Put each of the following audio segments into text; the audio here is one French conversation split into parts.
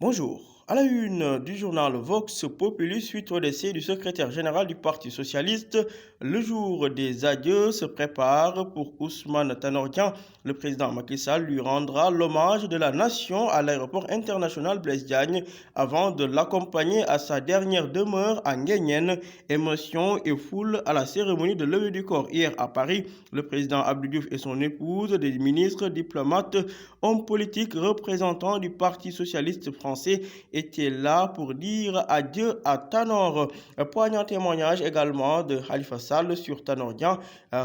Bonjour. À la une du journal Vox Populi, suite au décès du secrétaire général du Parti socialiste, le jour des adieux se prépare pour Ousmane Tanor Dieng. Le président Macky Sall lui rendra l'hommage de la nation à l'aéroport international Blaise Diagne avant de l'accompagner à sa dernière demeure à Nguyen. Émotion et foule à la cérémonie de levée du corps hier à Paris. Le président Abdou Diouf et son épouse, des ministres, diplomates, hommes politiques, représentants du Parti socialiste français étaient là pour dire adieu à Tanor. Poignant témoignage également de Khalifa Sall sur Tanor Dieng.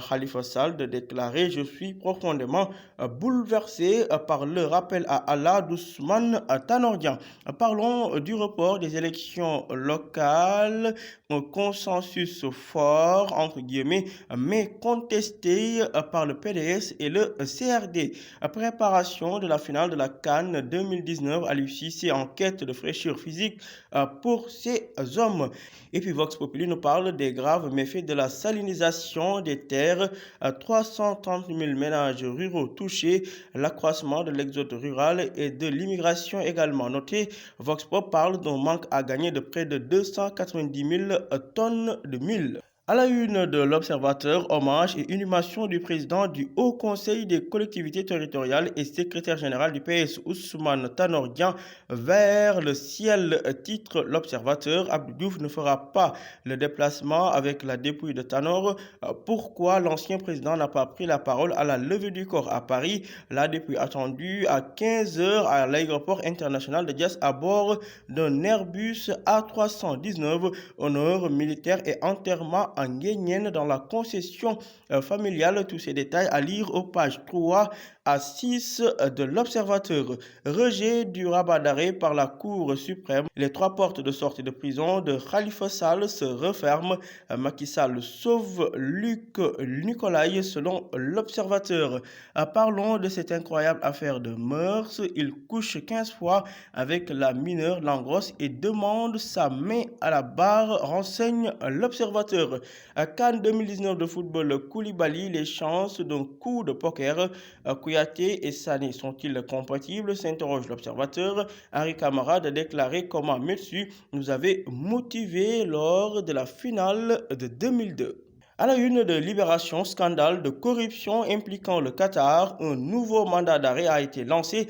Khalifa Sall de déclarer: Je suis profondément bouleversé par le rappel à Allah d'Ousmane Tanor Dieng. Parlons du report des élections locales. Un consensus fort, entre guillemets, mais contesté par le PDS et le CRD. Préparation de la finale de la CAN 2019 à l'UCC en quête de fraîcheur physique pour ces hommes. Et puis Vox Populi nous parle des graves méfaits de la salinisation des terres. 330 000 ménages ruraux touchés, l'accroissement de l'exode rural et de l'immigration également noté. Vox Pop parle d'un manque à gagner de près de 290 000 tonnes de mil. À la une de l'Observateur, hommage et inhumation du président du Haut Conseil des collectivités territoriales et secrétaire général du PS Ousmane Tanor Dieng vers le ciel. Titre l'Observateur: Abdou Diouf ne fera pas le déplacement avec la dépouille de Tanor. Pourquoi l'ancien président n'a pas pris la parole à la levée du corps à Paris? La dépouille attendue à 15 heures à l'aéroport international de Diass à bord d'un Airbus A319. Honneur militaire et enterrement en Nguyen dans la concession familiale. Tous ces détails à lire aux pages 3 à 6 de l'Observateur. Rejet du rabat d'arrêt par la Cour suprême. Les trois portes de sortie de prison de Khalifa Sall se referment. Macky Sall sauve Luc Nicolaï selon l'Observateur. Parlons de cette incroyable affaire de mœurs. Il couche 15 fois avec la mineure Langros et demande sa main à la barre, renseigne l'Observateur. CAN 2019 de football, Koulibaly, les chances d'un coup de poker. Kouyaté et Sané sont-ils compatibles, s'interroge l'Observateur. Henri Camarade a déclaré comment Metsu nous avait motivés lors de la finale de 2002. À la une de Libération, scandale de corruption impliquant le Qatar, un nouveau mandat d'arrêt a été lancé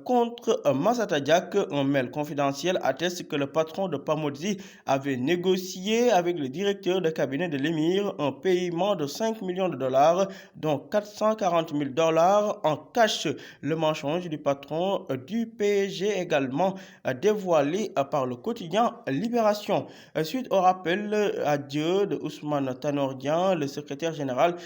contre Massata Diack. Un mail confidentiel atteste que le patron de Pamodzi avait négocié avec le directeur de cabinet de l'émir un paiement de 5 millions de dollars, dont 440 000 dollars en cash. Le mensonge du patron du PSG également dévoilé par le quotidien Libération. Suite au rappel adieu de Ousmane Tanor Dieng, le secrétaire général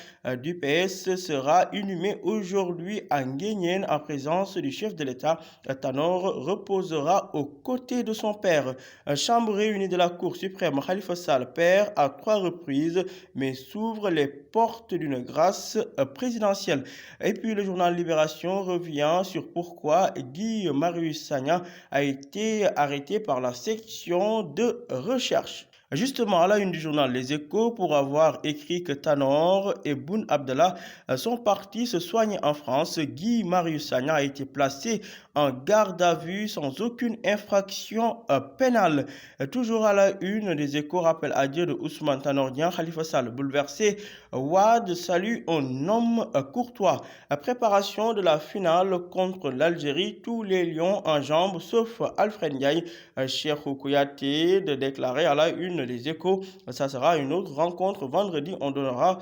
du PS sera inhumé aujourd'hui à Nguyen en présence du chef de l'État. Tanor reposera aux côtés de son père. Chambre réunie de la Cour suprême, Khalifa Sall perd à 3 reprises, mais s'ouvre les portes d'une grâce présidentielle. Et puis le journal Libération revient sur pourquoi Guy Marius Sagna a été arrêté par la section de recherche. Justement, à la une du journal Les Échos, pour avoir écrit que Tanor et Boun Abdallah sont partis se soigner en France, Guy Marius Sagna a été placé en garde à vue sans aucune infraction pénale. Toujours à la une des Échos, rappel adieu de Ousmane Tanor Dieng, Khalifa Sall bouleversé, Wade salue un homme courtois. Préparation de la finale contre l'Algérie, tous les lions en jambes sauf Alfred Ndiaye. Cheikhou Kouyaté de déclarer à la une des Échos: ça sera une autre rencontre vendredi, on donnera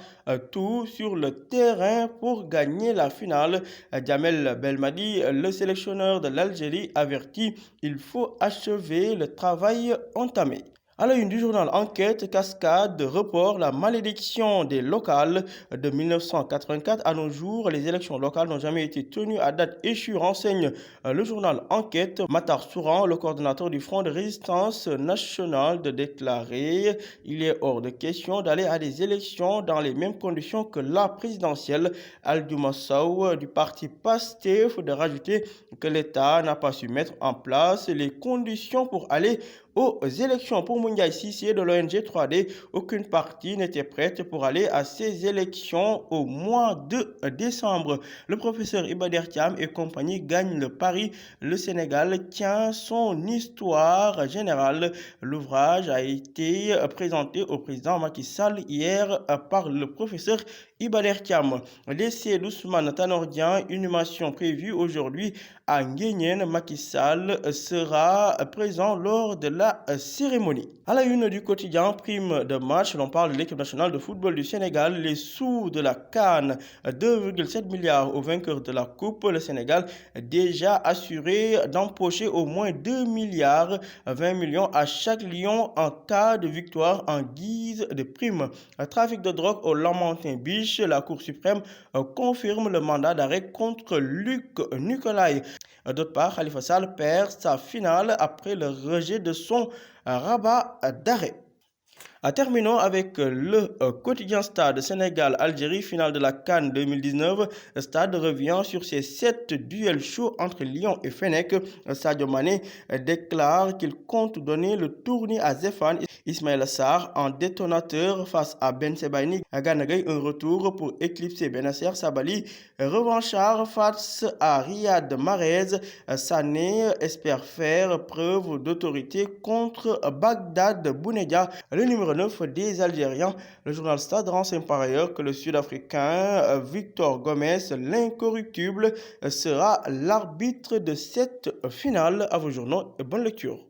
tout sur le terrain pour gagner la finale. Djamel Belmadi, le sélectionneur de l'Algérie, avertit: il faut achever le travail entamé. À la une du journal Enquête, cascade, report, la malédiction des locales. De 1984 à nos jours, les élections locales n'ont jamais été tenues à date échue, renseigne le journal Enquête. Matar Souran, le coordonnateur du Front de résistance nationale, de déclarer: il est hors de question d'aller à des élections dans les mêmes conditions que la présidentielle. Aldouma Sow du parti PASTEF de rajouter que l'État n'a pas su mettre en place les conditions pour aller aux élections. Pour Mamoundiaï Sissé de l'ONG 3D, aucune partie n'était prête pour aller à ces élections au mois de décembre. Le professeur Ibader Thiam et compagnie gagnent le pari. Le Sénégal tient son histoire générale. L'ouvrage a été présenté au président Macky Sall hier par le professeur Ibader Thiam. Décès d'Ousmane Tanor Dieng, inhumation prévue aujourd'hui à Nguyen. Macky Sall sera présent lors de la cérémonie. À la une du quotidien, prime de match, l'on parle de l'équipe nationale de football du Sénégal, les sous de la CAN, 2,7 milliards aux vainqueurs de la Coupe. Le Sénégal déjà assuré d'empocher au moins 2 milliards, 20 millions à chaque lion en cas de victoire en guise de prime. Trafic de drogue au Lamentin Beach, la Cour suprême confirme le mandat d'arrêt contre Luc Nicolaï. D'autre part, Khalifa Sall perd sa finale après le rejet de son rabat d'arrêt. Terminons avec le quotidien Stade Sénégal-Algérie, finale de la CAN 2019. Stade revient sur ses 7 duels chauds entre Lyon et Fennec. Sadio Mané déclare qu'il compte donner le tournis à Zéphane. Ismaël Sarr en détonateur face à Ben Sebaini. Gana Gueye, un retour pour éclipser Benasser Sabali. Revanchard face à Riyad Mahrez. Sané espère faire preuve d'autorité contre Bagdad Bounedia. Le numéro 9 des Algériens. Le journal Stade renseigne par ailleurs que le Sud-Africain Victor Gomez, l'incorruptible, sera l'arbitre de cette finale. À vos journaux et bonne lecture.